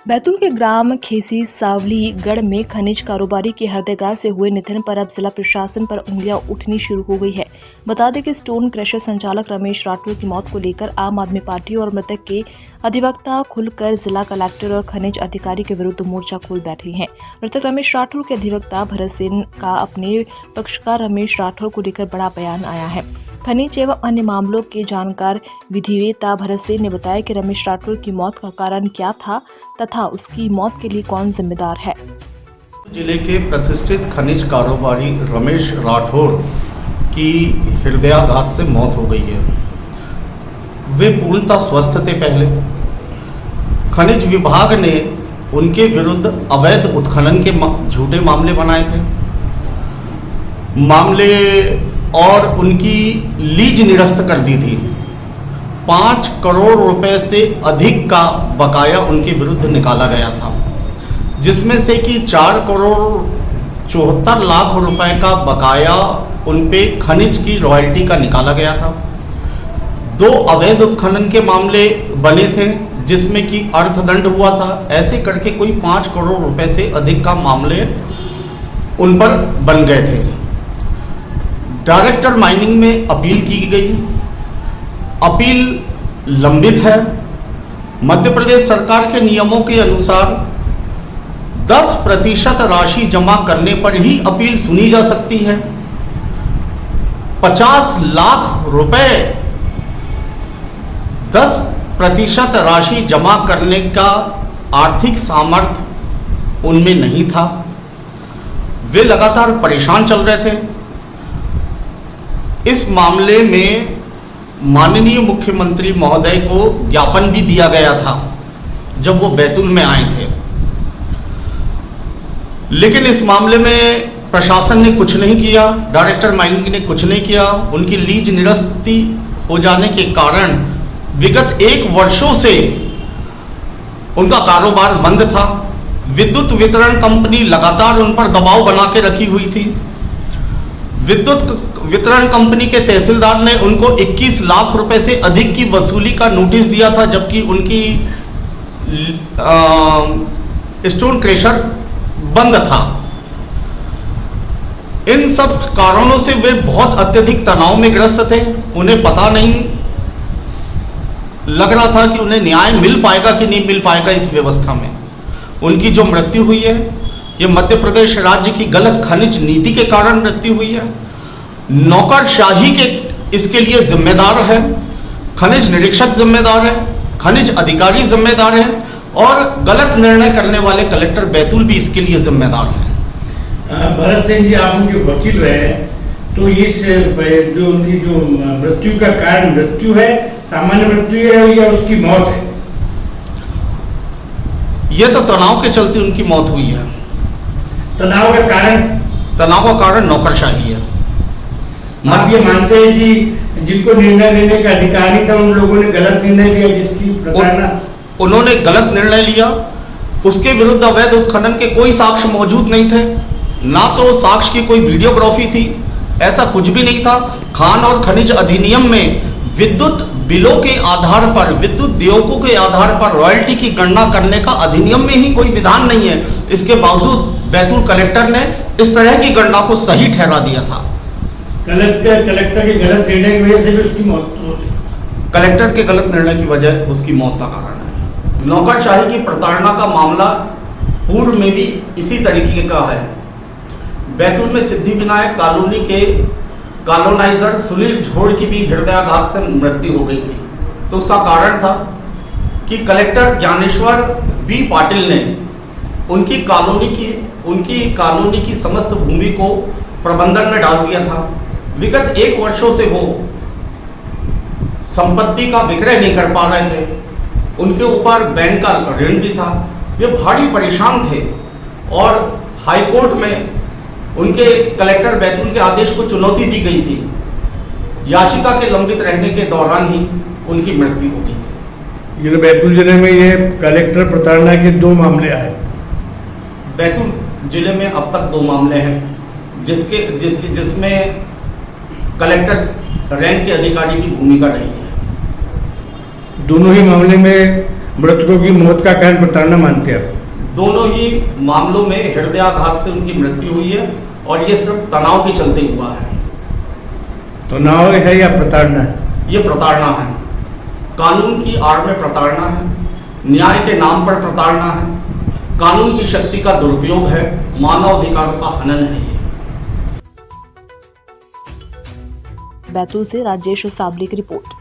बैतूल के ग्राम खेसी सावली गढ़ में खनिज कारोबारी के हृदयघात से हुए निधन पर अब जिला प्रशासन पर उंगलियां उठनी शुरू हो गई है। बता दें कि स्टोन क्रशर संचालक रमेश राठौर की मौत को लेकर आम आदमी पार्टी और मृतक के अधिवक्ता खुलकर जिला कलेक्टर और खनिज अधिकारी के विरुद्ध मोर्चा खोल बैठे हैं। मृतक रमेश राठौर के अधिवक्ता भरत सेन का अपने पक्षकार रमेश राठौर को लेकर बड़ा बयान आया है। खनिज एवं अन्य मामलों के जानकार विधिवेत्ता भरत सेन ने बताया कि रमेश राठौर की मौत का कारण क्या था तथा उसकी मौत के लिए कौन जिम्मेदार है। जिले के प्रतिष्ठित खनिज कारोबारी रमेश राठौर की हृदयाघात से मौत हो गई है। वे पूर्णतः स्वस्थ थे। पहले खनिज विभाग ने उनके विरुद्ध अवैध उत्खनन के झूठे मामले बनाए थे। मामले और उनकी लीज निरस्त कर दी थी। 5 करोड़ रुपए से अधिक का बकाया उनके विरुद्ध निकाला गया था, जिसमें से कि 4 करोड़ 74 लाख रुपए का बकाया उन पे खनिज की रॉयल्टी का निकाला गया था। 2 अवैध उत्खनन के मामले बने थे, जिसमें कि अर्थदंड हुआ था। ऐसे करके कोई 5 करोड़ रुपए से अधिक का मामले उन पर बन गए थे। डायरेक्टर माइनिंग में अपील की गई। अपील लंबित है। मध्य प्रदेश सरकार के नियमों के अनुसार 10% राशि जमा करने पर ही अपील सुनी जा सकती है। 50 लाख रुपए 10% राशि जमा करने का आर्थिक सामर्थ्य उनमें नहीं था। वे लगातार परेशान चल रहे थे। इस मामले में माननीय मुख्यमंत्री महोदय को ज्ञापन भी दिया गया था जब वो बैतूल में आए थे, लेकिन इस मामले में प्रशासन ने कुछ नहीं किया। डायरेक्टर माइनिंग ने कुछ नहीं किया। उनकी लीज निरस्ती हो जाने के कारण विगत 1 वर्षों से उनका कारोबार बंद था। विद्युत वितरण कंपनी लगातार उन पर दबाव बना के रखी हुई थी। विद्युत वितरण कंपनी के तहसीलदार ने उनको 21 लाख रुपए से अधिक की वसूली का नोटिस दिया था, जबकि उनकी स्टोन क्रशर बंद था। इन सब कारणों से वे बहुत अत्यधिक तनाव में ग्रस्त थे। उन्हें पता नहीं लग रहा था कि उन्हें न्याय मिल पाएगा कि नहीं मिल पाएगा। इस व्यवस्था में उनकी जो मृत्यु हुई है, ये मध्य प्रदेश राज्य की गलत खनिज नीति के कारण मृत्यु हुई है। नौकरशाही के इसके लिए जिम्मेदार है। खनिज निरीक्षक जिम्मेदार है, खनिज अधिकारी जिम्मेदार है और गलत निर्णय करने वाले कलेक्टर बैतूल भी इसके लिए जिम्मेदार है। भरत सिंह जी, आप उनके वकील रहे, तो इस जो उनकी जो मृत्यु का कारण मृत्यु है, सामान्य मृत्यु है या उसकी मौत है? यह तो तनाव के चलते उनकी मौत हुई है। तनाव का कारण नौकरशाही है। आप ये मानते हैं कि जिनको निर्णय लेने का अधिकार नहीं था, उन लोगों ने गलत निर्णय लिया, जिसकी प्रताड़ना? उन्होंने गलत निर्णय लिया। उसके विरुद्ध अवैध उत्खनन के कोई साक्ष्य मौजूद नहीं थे, ना तो साक्ष्य की कोई वीडियोग्राफी थी, ऐसा कुछ भी नहीं था। खान और खनिज अधिनियम में विद्युत बिलों के आधार पर, विद्युत देयकों के आधार पर रॉयल्टी की गणना करने का अधिनियम में ही कोई विधान नहीं है। इसके बावजूद बैतूल कलेक्टर ने इस तरह की गणना को सही ठहरा दिया था। कलेक्टर के गलत निर्णय की वजह से भी उसकी मौत हो सकती। कलेक्टर के गलत निर्णय की वजह उसकी मौत का कारण है। नौकरशाही की प्रताड़ना का मामला पूर्व में भी इसी तरीके का है। बैतूल में सिद्धिविनायक कॉलोनी के कॉलोनाइजर सुनील झोड़ की भी हृदयाघात से मृत्यु हो गई थी। तो उसका कारण था कि कलेक्टर ज्ञानेश्वर बी पाटिल ने उनकी कॉलोनी की समस्त भूमि को प्रबंधन में डाल दिया था। विगत 1 वर्षों से वो संपत्ति का विक्रय नहीं कर पा रहे थे। उनके ऊपर बैंक का ऋण भी था। वे भारी परेशान थे और हाईकोर्ट में उनके कलेक्टर बैतूल के आदेश को चुनौती दी गई थी। याचिका के लंबित रहने के दौरान ही उनकी मृत्यु हो गई थी। ये बैतूल जिले में ये कलेक्टर प्रताड़ना के 2 मामले आए। बैतूल जिले में अब तक 2 मामले हैं, जिसमें कलेक्टर रैंक के अधिकारी की भूमिका रही है। दोनों ही मामले में मृतकों की मौत का कारण प्रताड़ना मानते हैं आप? दोनों ही मामलों में हृदयाघात से उनकी मृत्यु हुई है और ये सिर्फ तनाव के चलते हुआ है। तनाव है या प्रताड़ना है? ये प्रताड़ना है, कानून की आड़ में प्रताड़ना है, न्याय के नाम पर प्रताड़ना है, कानून की शक्ति का दुरुपयोग है, मानव अधिकारों का हनन है। ये बैतूल से राजेश सावली की रिपोर्ट।